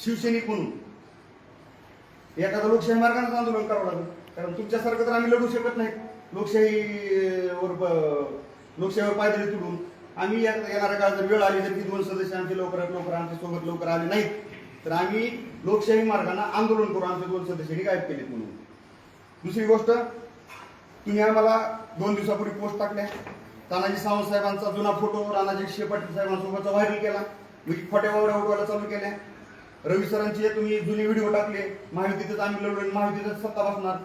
शिवसैनिक म्हणून एखादं लोकशाही मार्गाने आंदोलन करावं लागेल. कारण तुमच्यासारखं तर आम्ही लढू शकत नाही लोकशाहीवर पायदळी तुडून. आम्ही येणाऱ्या काळात जर वेळ आली तर ही दोन सदस्य आमचे लवकरात लवकर आमच्या सोबत लवकर आले नाहीत तर आम्ही लोकशाही मार्गाने आंदोलन करू आमचे दोन सदस्यांनी गायब केलेत म्हणून. दुसरी गोष्ट, तुम्ही आम्हाला 2 दिवसापूर्वी पोस्ट टाकल्या, तानाजी सावंत साहेबांचा जुना फोटो राणाजी पाटील साहेबांसोबतचा व्हायरल केला, म्हणजे खोट्या वावड्या उडवायला चालू केल्या. रवी सरांचे तुम्ही जुने व्हिडिओ टाकले, महायुतीतच आम्ही लढलो, महायुतीतच सत्ता बसणार,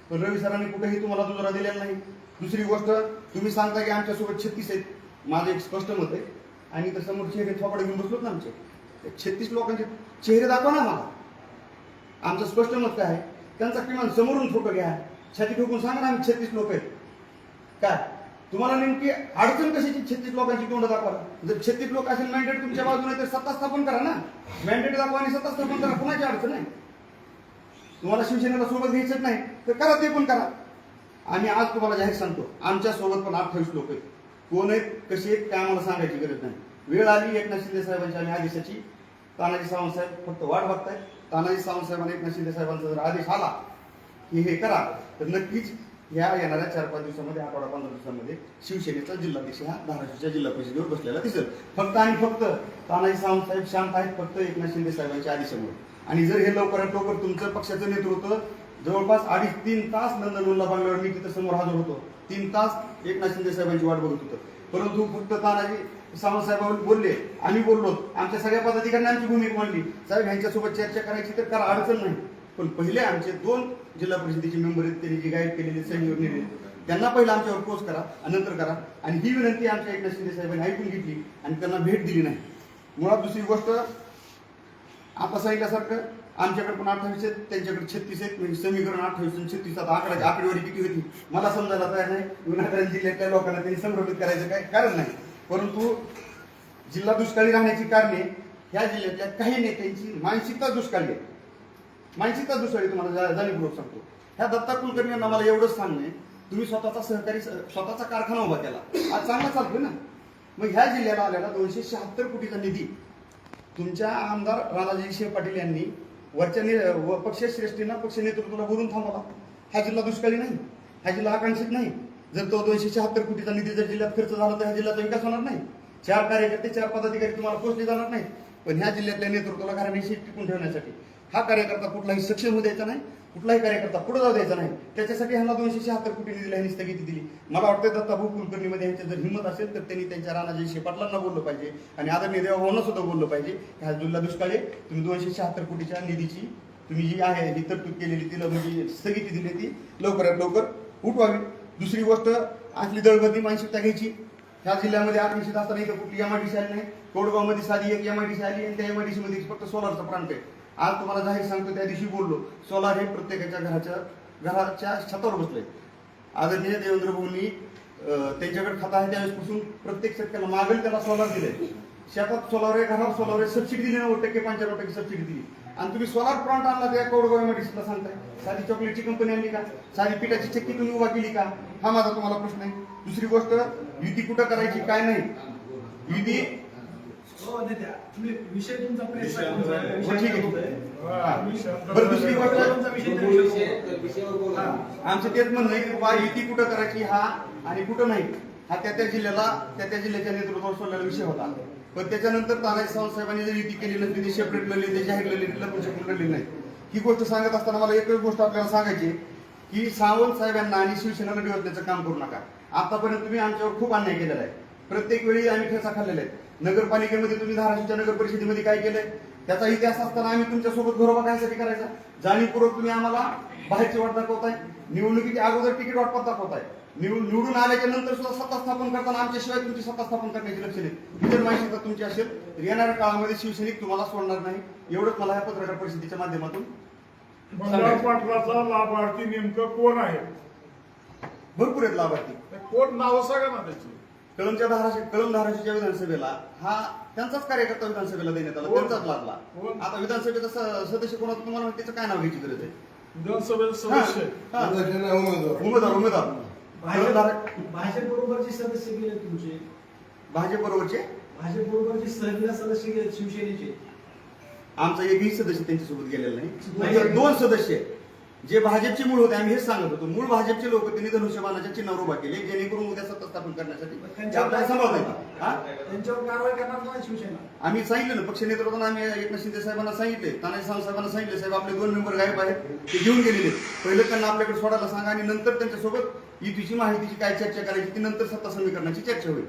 पण रवी सरांनी कुठेही तुम्हाला दुजोरा दिलेला नाही. दुसरी गोष्ट, तुम्ही सांगता की आमच्यासोबत 36 आहेत. माझं एक स्पष्ट मत आहे, आणि तर समोर चेहरे थोपाडे घेऊन बसलोत ना आमचे 36 लोकांचे चेहरे दाखवा ना मला. आमचं स्पष्ट मत काय आहे, त्यांचा किमान समोरून फोटो घ्या, छाती ठोकून सांगा ना आम्ही 36 लोक आहेत. काय तुम्हाला नेमकी अडचण कशाची 36 लोकांची तोंड दाखवा? जर 36 लोक असेल मॅन्डेट तुमच्या बाजूने तर सत्ता स्थापन करा ना. मॅन्डेट दाखवा आणि सत्ता स्थापन करा, कुणाची अडचण आहे? तुम्हाला शिवसेनेला सोबत घ्यायचंच नाही तर करा, ते पण करा. आणि आज तुम्हाला जाहीर सांगतो, आमच्या सोबत पण 28 लोक आहेत. कोण आहेत, कसे आहेत, काय आम्हाला सांगायची गरज नाही. वेळ आली एकनाथ शिंदे साहेबांच्या आणि आदेशाची, तानाजी सावंत साहेब फक्त वाट बघतायत. तानाजी सावंत साहेबांना एकनाथ शिंदे साहेबांचा जर आदेश आला की हे करा तर नक्कीच या येणाऱ्या 4-5 दिवसामध्ये, आठवडा 15 दिवसांमध्ये शिवसेनेचा जिल्हाध्यक्ष हा धाराशिवच्या जिल्हा परिषदेवर बसलेला दिसेल. फक्त आणि फक्त तानाजी सावंत साहेब शांत आहेत, फक्त एकनाथ शिंदे साहेबांच्या आदेशामुळे. आणि जर हे लवकरात लवकर तुमचं पक्षाचं नेतृत्व जवळपास 2.5-3 तास नंदनवनला बांगल्यावर मी तिथं समोर हजर होतो, 3 तास एकनाथ शिंदे साहेबांची वाट बघत होतो, परंतु फक्त तानाजी सावंत साहेब बोलले, आम्ही बोललो, आमच्या सगळ्या पदाधिकाऱ्यांनी आमची भूमिका मांडली, साहेब ह्यांच्यासोबत चर्चा करायची तर करा, अडचण नाही. पण पहिले आमचे 2 जिल्हा परिषदेचे मेंबर आहेत, त्यांनी जी गाईड केलेली सैनिक नेले त्यांना पहिला आमच्यावर पोस्ट करा आणि नंतर करा. आणि ही विनंती आमच्या एकनाथ शिंदे साहेबांनी ऐकून घेतली आणि त्यांना भेट दिली नाही. मुळात दुसरी गोष्ट, आता सांगितल्यासारखं आमच्याकडे पण 28 आहेत, त्यांच्याकडे 36 आहेत, म्हणजे समीकरण 28 आणि 36 आकड्याची आकडेवारी किती होती मला समजायला तयार नाही. विनाकारण जिल्ह्यातल्या लोकांना त्यांनी संभ्रमित करायचं काय कारण नाही. परंतु जिल्हा दुष्काळी राहण्याची कारणे ह्या जिल्ह्यातल्या काही नेत्यांची मानसिकता दुष्काळी आहे. मानसिकता दुष्काळी तुम्हाला जाणीवपूर्वक सांगतो. ह्या दत्ता कुलकर्णी यांना मला एवढंच सांगणे, तुम्ही स्वतःचा कारखाना उभा केला, आज चांगला चालतोय ना. मग ह्या जिल्ह्याला आलेला 276 कोटीचा निधी तुमच्या आमदार राणाजी पाटील यांनी वरच्या पक्षश्रेष्ठींना, पक्ष नेतृत्वाला बोलून थांबवला. हा जिल्हा दुष्काळी नाही, हा जिल्हा आकांक्षित नाही. जर तो 276 कोटीचा निधी जर जिल्ह्यात खर्च झाला तर ह्या जिल्ह्याचा विकास होणार नाही. 4 कार्यकर्ते, 4 पदाधिकारी तुम्हाला पोचले जाणार नाही. पण ह्या जिल्ह्यातल्या नेतृत्वाला घराण्याशी टिकून ठेवण्यासाठी हा कार्यकर्ता कुठलाही सक्षम होऊ द्यायचा नाही, कुठलाही कार्यकर्ता पुढे जाऊ द्यायचा नाही. त्याच्यासाठी ह्यांना 276 कोटी निधीला ह्यांनी स्थगिती दिली. मला वाटतं दत्ताभाऊ कुलकर्णीमध्ये ह्यांची जर हिंमत असेल तर त्यांनी त्यांच्या राणाजी पाटलांना बोललं पाहिजे आणि आदरणीय देवाभाऊंना सुद्धा बोललं पाहिजे. ह्या जिल्हा दुष्काळी तुम्ही 276 कोटीच्या निधीची तुम्ही जी आहे ही तरतूद केलेली, तिला म्हणजे स्थगिती दिली, ती लवकरात लवकर उठवावी. दुसरी गोष्ट, आपली दळबद्दी मानसिकता घ्यायची. ह्या जिल्ह्यामध्ये आकर्षित असताना इथं कुठली एमआयडीसी आली नाही. कोडगावमध्ये साधी एक एमआयडीसी आली आणि त्या एमआयडीसी मध्ये फक्त सोलारचा प्रांत आहे. आज तुम्हाला जाहीर सांगतो, त्या दिवशी बोललो, सोलार हे प्रत्येकाच्या घराच्या छतावर बसलंय. आदरणीय देवेंद्र भाऊंनी त्यांच्याकडे खाता आहे त्यावेळेसपासून प्रत्येक शेतकऱ्याला मागेल त्याला सोलार दिले. शेतात सोलार आहे, घरात सोलार आहे, सबसिडी दिली 90%, 95% सबसिडी दिली. आणि तुम्ही सोलार प्लांट आणला त्या कोडगाव एमआयडीसीला सांगताय. साधी चॉकलेटची कंपनी आणली का? साधी पिठाची चक्की तुम्ही उभा केली का? हा माझा तुम्हाला प्रश्न आहे. दुसरी गोष्ट, युती कुठं करायची काय नाही, युती विषय तुमचा हो, ठीक आहे. बरं, दुसरी गोष्ट आमचं तेच म्हणणं आहे की बा युती कुठं करायची हा आणि कुठं नाही हा त्या जिल्ह्याच्या नेतृत्वावर सोडलेला विषय होता. पण त्याच्यानंतर तानाजी सावंत साहेबांनी जर युती केली नसती, ती सेपरेट लढली, ते जाहीर लढली, लपून शकून लढली नाही. ही गोष्ट सांगत असताना मला एकच गोष्ट आपल्याला सांगायची की सावंत साहेबांना आणि शिवसेनेला डिवचण्याचं काम करू नका. आतापर्यंत तुम्ही आमच्यावर खूप अन्याय केलेला आहे. प्रत्येक वेळी आम्ही ठेचा खाल्लेला आहे. नगरपालिकेमध्ये तुम्ही धाराशिवच्या नगर परिषदेमध्ये काय केलंय त्याचा इतिहास असताना आम्ही तुमच्यासोबत घरोबा कायसाठी करायचा? जाणीवपूर्वक तुम्ही आम्हाला बाहेरची वाट दाखवताय, निवडणुकीच्या अगोदर तिकीट वाटपात दाखवताय, निवडून आल्याच्या नंतर सुद्धा सत्ता स्थापन करताना आमच्याशिवाय तुमची सत्ता स्थापन करण्याची लक्ष नाही. ही जर माहिती तुमची असेल तर येणाऱ्या काळामध्ये शिवसैनिक तुम्हाला सोडणार नाही. एवढंच मला ह्या पत्रकार परिषदेच्या माध्यमातून मंगळ पाटलाचा लाभार्थी नेमकं कोण आहे? भरपूर आहेत लाभार्थी. कोण नाव सांगा ना त्याची. कळम धाराशिवच्या विधानसभेला हा त्यांचाच कार्यकर्ता विधानसभेला देण्यात आला, त्यांचाच लाभला. आता विधानसभेचा सदस्य कोणाचं तुम्हाला त्याचं काय नाव घ्यायची गरज आहे? विधानसभेचे सदस्य उमेदवार भाजप बरोबरचे सदस्य गेले तुमचे, भाजप बरोबरचे सदस्य गेले शिवसेनेचे. आमचा एकही सदस्य त्यांच्यासोबत गेलेला नाही. 2 सदस्य जे भाजपचे मूळ होते, आम्ही हेच सांगत होतो, मूळ भाजपचे लोक त्यांनी धनुष्यबाणाच्या चिन्हावर उभा केले जेणेकरून उद्या सत्ता स्थापन करण्यासाठी आपल्याला सांभाळता येईल. त्यांच्यावर कारवाई करणार नाही शिवसेना. आम्ही सांगितलं ना, पक्ष नेतृत्वानं आम्ही एकनाथ शिंदे साहेबांना सांगितले, तानाजी सावंत साहेबांना सांगितले, साहेब आपले 2 मेंबर गायब आहेत, ते घेऊन गेलेले. पहिलं त्यांना आपल्याकडे सोडायला सांगा आणि नंतर त्यांच्यासोबत युतीची माहितीची काय चर्चा करायची ती नंतर सत्ता समीकरणाची चर्चा होईल.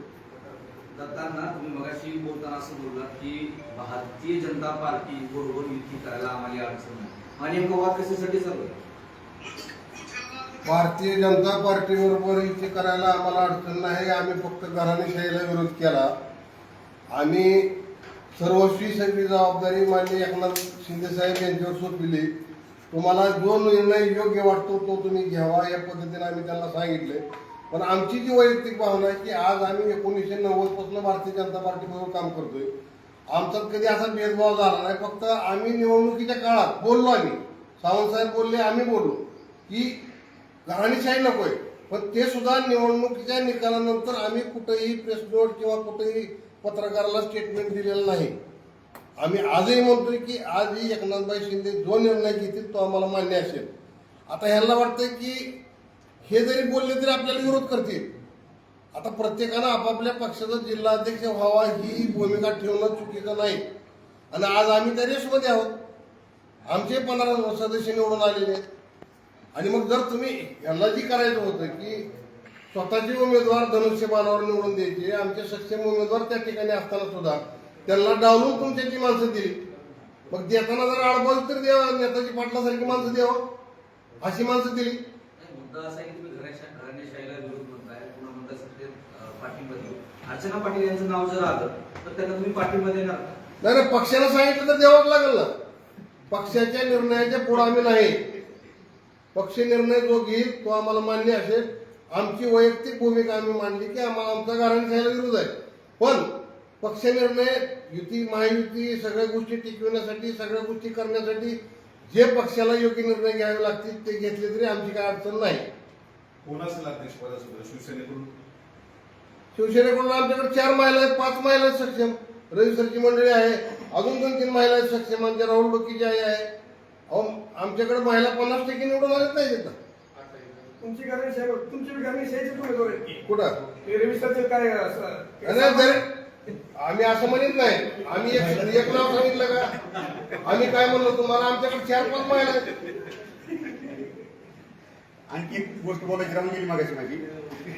दत्तांना तुम्ही मगाशी बोलताना असं बोललात की भारतीय जनता पार्टी बरोबर युती करायला आम्हाला अडचण नाही. आणि नेमकं वाद कशासाठी चालू आहे? भारतीय जनता पार्टी बरोबर युती करायला आम्हाला अडचण नाही. आम्ही फक्त घराणेशाहीला विरोध केला. आम्ही सर्वस्वी सगळी जबाबदारी माननीय एकनाथ शिंदे साहेब यांच्यावर सोपविली. तुम्हाला जो निर्णय योग्य वाटतो तो तुम्ही घ्यावा या पद्धतीने आम्ही त्यांना सांगितले. पण आमची जी वैयक्तिक भावना आहे की आज आम्ही 1990 पासून भारतीय जनता पार्टी बरोबर काम करतोय. आमचा कधी असा भेदभाव झाला नाही. फक्त आम्ही निवडणुकीच्या काळात बोललो, आम्ही सावंत साहेब बोलले, आम्ही बोललो की घराणेशाही नकोय. पण ते सुद्धा निवडणुकीच्या निकालानंतर आम्ही कुठेही प्रेस नोट किंवा कुठेही पत्रकाराला स्टेटमेंट दिलेलं नाही. आम्ही आजही म्हणतोय की आजही एकनाथभाई शिंदे जो निर्णय घेतील तो आम्हाला मान्य असेल. आता ह्यांना वाटतंय की हे जरी बोलले तरी आपल्याला विरोध करतील. आता प्रत्येकानं आपापल्या पक्षाचा जिल्हाध्यक्ष व्हावा ही भूमिका ठेवणं चुकीचं नाही. आणि आज आम्ही त्या रेसमध्ये आहोत. आमचे 15 सदस्य निवडून आलेले आहेत. आणि मग जर तुम्ही यांना जी करायचं होतं की स्वतःचे उमेदवार धनुष्यबाणावर निवडून द्यायचे, आमचे सक्षम उमेदवार त्या ठिकाणी असताना सुद्धा त्यांना डावलून तुमच्याची माणसं दिली, मग देताना जर आडबाजू तर द्यावा, नेताजी पाटलासारखी माणसं द्यावं, अशी माणसं दिली. मुद्दा असा आहे की तुम्ही घराणेशाहीला विरोध म्हणताय, पुन्हा म्हणता सत्तेत पाठिंबा देऊ. अर्चना पाटील यांचं नाव जर आलं तर त्यांना तुम्ही पाठिंबा देणार? नाही, पक्षाला सांगितलं तर द्यावंच लागेल ना. पक्षाच्या निर्णयाच्या पुढे आम्ही नाही. पक्ष निर्णय जो घेईल तो आम्हाला मान्य असेल. आमची वैयक्तिक भूमिका आम्ही मांडली की आम्हाला आमचा घराणेशाहीला विरोध आहे. पण पक्ष निर्णय, युती, महायुती, सगळ्या गोष्टी टिकविण्यासाठी, सगळ्या गोष्टी करण्यासाठी जे पक्षाला योग्य निर्णय घ्यावे लागतील ते घेतले तरी आमची काय अडचण नाही. कोण असेल अध्यक्षपदासुद्धा शिवसेनेकडून? शिवसेनेकडून आमच्याकडे 4 महिला आहेत, 5 महिला आहेत सक्षम. रविसरची मंडळी आहे, अजून 2-3 महिला आहेत सक्षम. आमच्या राहुल डोकीची आई आहे. अहो, आमच्याकडे महिला 50% निवडून आलेच नाही येतात. तुमची घराणेशाहीचे उमेदवार आहेत कुठं रविसरचे काय आम्ही असं म्हणत नाही. आम्ही एक नाव सांगितलं का? आम्ही काय म्हणलो तुम्हाला? आमच्याकडे 4-5 महिला आहेत. आणखी एक गोष्ट बोलायची राहून गेली मागायची माझी.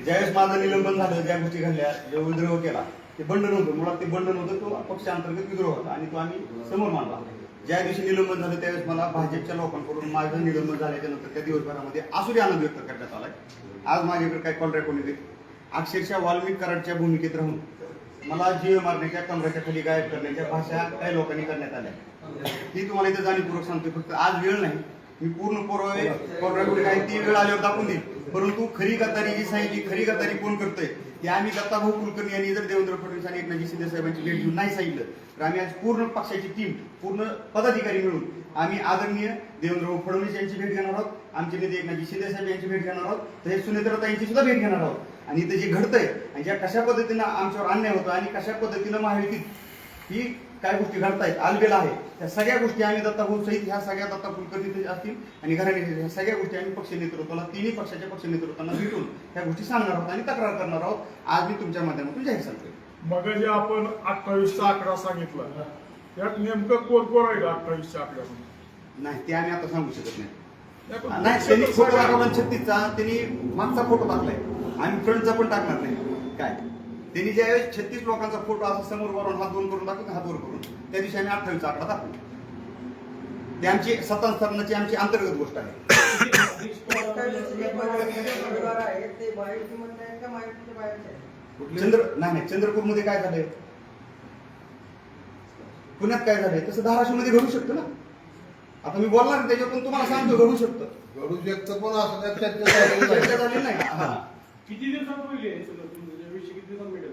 ज्यावेळेस माझं निलंबन झालं, ज्या गोष्टी घडल्या, जो विद्रोह केला, ते बंड नव्हतं. मुळात ते बंड नव्हतं, तो पक्षांतर्गत विद्रोह होता आणि तो आम्ही समोर मांडला. ज्या दिवशी निलंबन झालं त्यावेळेस मला भाजपच्या लोकांकडून माझं निलंबन झाल्याच्या नंतर त्या दिवसभरामध्ये आसुरी आनंद व्यक्त करण्यात आलाय. आज माझ्याकडे काय कॉल रेकॉर्ड येते. अक्षरशः वाल्मिक कराडच्या भूमिकेत राहून मला जीव मारण्याच्या, कमराच्या खाली गायब करण्याच्या भाषा काही लोकांनी करण्यात आल्या. ती तुम्हाला इथे जाणीवपूर्वक सांगतो. फक्त आज वेळ नाही. मी पूर्ण पुरावे काय ती वेळ आल्यावर दाखवून देईल. परंतु खरी गद्दारी जी सांगितली, खरी गद्दारी कोण करतोय ते आम्ही दत्ताभाऊ कुलकर्णी यांनी जर देवेंद्र फडणवीस आणि एकनाथजी शिंदे साहेबांची भेट घेऊन नाही सांगितलं तर आम्ही आज पूर्ण पक्षाची टीम, पूर्ण पदाधिकारी मिळून आम्ही आदरणीय देवेंद्रभाऊ फडणवीस यांची भेट घेणार आहोत, आमचे नेते एकनाथजी शिंदे साहेब यांची भेट घेणार आहोत, तसेच सुनेत्रता यांची सुद्धा भेट घेणार आहोत. आणि इथं जे घडतंय आणि ज्या कशा पद्धतीनं आमच्यावर अन्याय होतो आणि कशा पद्धतीनं महायुतीत ही काय गोष्टी घडतायत, आलबेला आहे, त्या सगळ्या गोष्टी आम्ही दत्ताभाऊ सहित ह्या सगळ्या दत्ता कुलकर्णी असतील आणि घराणे ह्या सगळ्या गोष्टी आम्ही पक्ष नेतृत्वाला, तिन्ही पक्षाच्या पक्ष नेतृत्वांना भेटून ह्या गोष्टी सांगणार आहोत आणि तक्रार करणार आहोत. आज मी तुमच्या माध्यमातून जाहीर सांगतोय. मग जे आपण 28चा आकडा सांगितला त्यात नेमकं कोण राहिलं 28च्या आकड्यामध्ये? नाही ते आम्ही आता सांगू शकत नाही. नाही, पण नाही त्यांनी फोटो टाकला 36चा, त्यांनी मागचा फोटो टाकलाय, आम्ही फ्रंटचा पण टाकणार नाही. काय त्यांनी ज्यावेळेस 36 लोकांचा फोटो असा समोर वरून हात दोन करून दाखवतो, हात वर करून, त्या दिवशी आम्ही 28चा आकडा दाखवू. ते आमची सत्तांतरणाची आमची अंतर्गत गोष्ट आहे. नाही चंद्रपूरमध्ये काय झालंय, पुण्यात काय झालंय, तसं धाराशिवमध्ये घडू शकतं ना. आता मी बोलणार त्याच्यातून तुम्हाला सांगतो घडू शकतं. घडू शकतं पण असं काय चर्चा झाली नाही. हा किती दिवसात होईल विषय, किती दिवसात मिळेल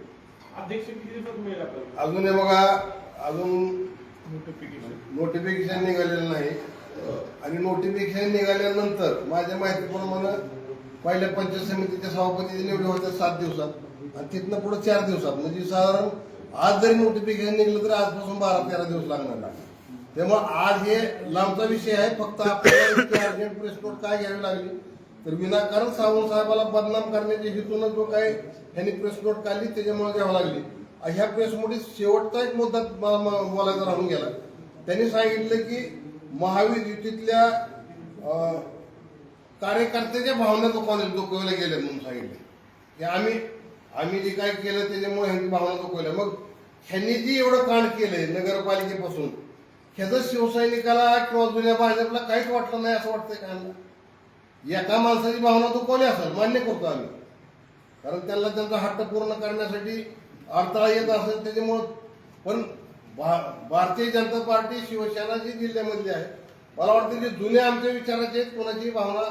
अध्यक्ष, किती दिवसात मिळेल आपल्याला? अजून हे बघा, अजून नोटिफिकेशन निघालेलं नाही आणि नोटिफिकेशन निघाल्यानंतर माझ्या माहितीप्रमाणे पहिल्या पंचायत समितीच्या सभापतीची निवड होते 7 दिवसात आणि तिथनं पुढे 4 दिवसात. म्हणजे साधारण आज जरी नोटिफिकेशन निघलं तरी आजपासून 12-13 दिवस लागणार. त्यामुळे आज हे लांबचा विषय आहे. फक्त आपल्याला अर्जंट प्रेस नोट काय घ्यावी लागली तर विनाकारण सावंत साहेबाला बदनाम करण्याच्या हेतून जो काय यांनी प्रेस नोट काढली त्याच्यामुळे घ्यावं लागली. ह्या प्रेस नोटीस शेवटचा एक मुद्दा बोलायचा राहून गेला. त्यांनी सांगितलं की महायुतीतल्या कार्यकर्त्याच्या भावना दुखवल्या गेल्या म्हणून सांगितलं की आम्ही जे काय केलं त्याच्यामुळे ह्यांची भावना दुखवल्या. मग ह्यांनी जी एवढं कांड केलंय नगरपालिकेपासून ह्याचं शिवसैनिकाला किंवा जुन्या भाजपला काहीच वाटलं नाही असं वाटतंय का? एका माणसाची भावना दुखवली असेल, मान्य करतो आम्ही, कारण त्यांना त्यांचा हट्ट पूर्ण करण्यासाठी अडथळा येत असेल त्याच्यामुळं. पण भारतीय जनता पार्टी शिवसेना जी जिल्ह्यामधली आहे, मला वाटतं की जुने आमच्या विचाराचे कोणाची भावना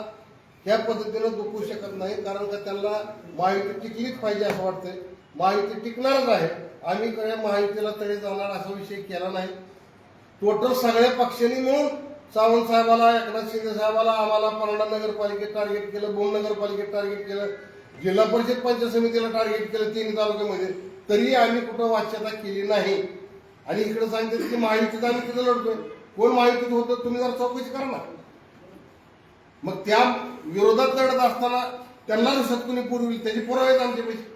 ह्या पद्धतीनं दुखवू शकत नाही, कारण का त्यांना महायुती टिकलीच पाहिजे असं वाटतंय. महायुती टिकणारच आहे. आम्ही काय महायुतीला तडे जाणार असा विषय केला नाही. टोटल सगळ्या पक्षांनी मिळून सावंत साहेबाला, एकनाथ शिंदे साहेबाला, आम्हाला परंडा नगरपालिकेत टार्गेट केलं, भूम नगरपालिकेत टार्गेट केलं, जिल्हा परिषद पंचायत समितीला टार्गेट केलं, 3 तालुक्यामध्ये. तरी आम्ही कुठं वाच्यता केली नाही. आणि इकडे सांगतात की महायुतीत आम्ही तिथं लढतोय. कोण महायुतीत होतं तुम्ही जरा चौकशी करा ना. मग त्या विरोधात लढत असताना त्यांना रसद कुणी पुरविली त्याची पुरावे आमचे पैसे.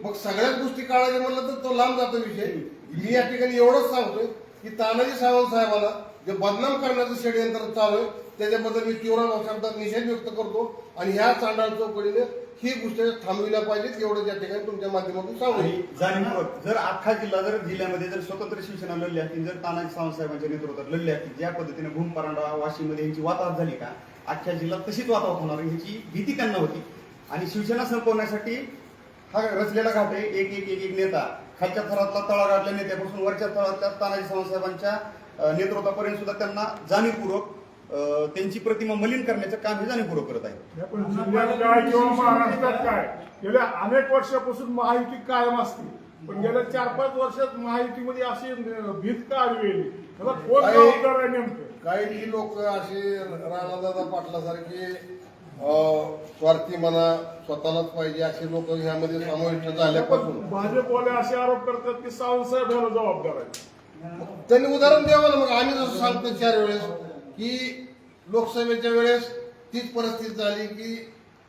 मग सगळ्याच गोष्टी काढायच्या म्हणलं तर तो लांब जातो विषय. मी या ठिकाणी एवढंच सांगतोय की तानाजी सावंत साहेबाला जे बदनाम करण्याचं षडयंत्र चालू आहे त्याच्याबद्दल मी तीव्र शब्दात निषेध व्यक्त करतो आणि ह्या चांडाळ चौकडीने ही गोष्ट थांबविल्या पाहिजेत एवढं या ठिकाणी तुमच्या माध्यमातून सांगू. जाणीवपूर्वक जर अख्खा जिल्ह्यामध्ये जर स्वतंत्र शिवसेना लढली असतील, जर तानाजी सावंत साहेबांच्या नेतृत्वात लढली असतील, ज्या पद्धतीने भूम, परांडा, वाशीमध्ये यांची वाताहत झाली का, अख्ख्या जिल्ह्यात तशीच वाताहत होणार ह्याची भीती त्यांना होती. आणि शिवसेना संपवण्यासाठी हा रचलेला घाट आहे. एक नेता खालच्या थरातला तळागाळातल्या नेत्यापासून वरच्या थरातल्या तानाजी सावंत साहेबांच्या नेतृत्वापर्यंत सुद्धा त्यांना जाणीवपूर्वक त्यांची प्रतिमा मलिन करण्याचं काम हे जाणीवपूर्वक करत आहे. पण जिल्ह्यात काय किंवा महाराष्ट्रात काय गेल्या अनेक वर्षापासून महायुती कायम असते, पण गेल्या 4-5 वर्षात महायुतीमध्ये अशी भीत का आली? त्याला कोण जबाबदार आहे नेमकं? काही लोक असे राणादादा पाटलासारखे स्वार्थी म्हणा, स्वतःलाच पाहिजे असे लोक ह्यामध्ये समाविष्ट झाल्यापासून भाजपवाले असे आरोप करतात की सावंत साहेब याला जबाबदार आहे. त्यांनी उदाहरण द्यावं ना. मग आम्ही जसं सांगतो 4 वेळेस की लोकसभेच्या वेळेस तीच परिस्थिती झाली की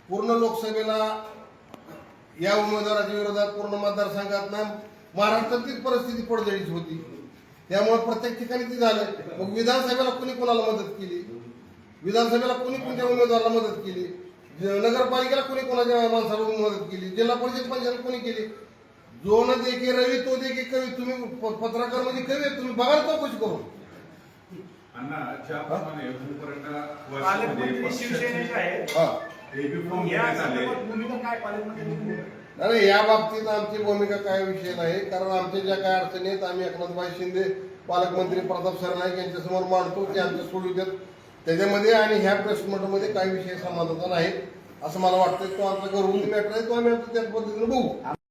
पूर्ण लोकसभेला या उमेदवाराच्या विरोधात पूर्ण मतदारसंघात ना महाराष्ट्रात तीच परिस्थिती पडझडीची होती. त्यामुळे प्रत्येक ठिकाणी ती झालं. मग विधानसभेला कोणी कोणाला मदत केली, विधानसभेला कोणी कोणत्या उमेदवाराला मदत केली, नगरपालिकेला कोणी कोणाच्या माणसाला मदत केली, जिल्हा परिषद पंचायत कोणी केली. जो न देखे रवी तो देखे कवी. तुम्ही पत्रकार म्हणजे कवी, तुम्ही बघा चौकशी करून. अण्णा ज्याप्रमाणे पालकमंत्री शिवसेनेचे आहेत, या संदर्भात भूमिका काय पालकमंत्री? नाही, या बाबतीत आमची भूमिका काय विषय नाही, कारण आमच्या ज्या काय अडचणी आहेत आम्ही एकनाथभाई शिंदे, पालकमंत्री प्रताप सरनाईक यांच्यासमोर मांडतो, ते आमच्या सोडू देत. त्याच्यामध्ये आणि ह्या प्रेस मध्ये काही विषय समाजाचा नाहीत असं मला वाटतं. तो आमचा घरगुती मॅटर आहे, तो आम्ही आता त्या पद्धतीने बघू.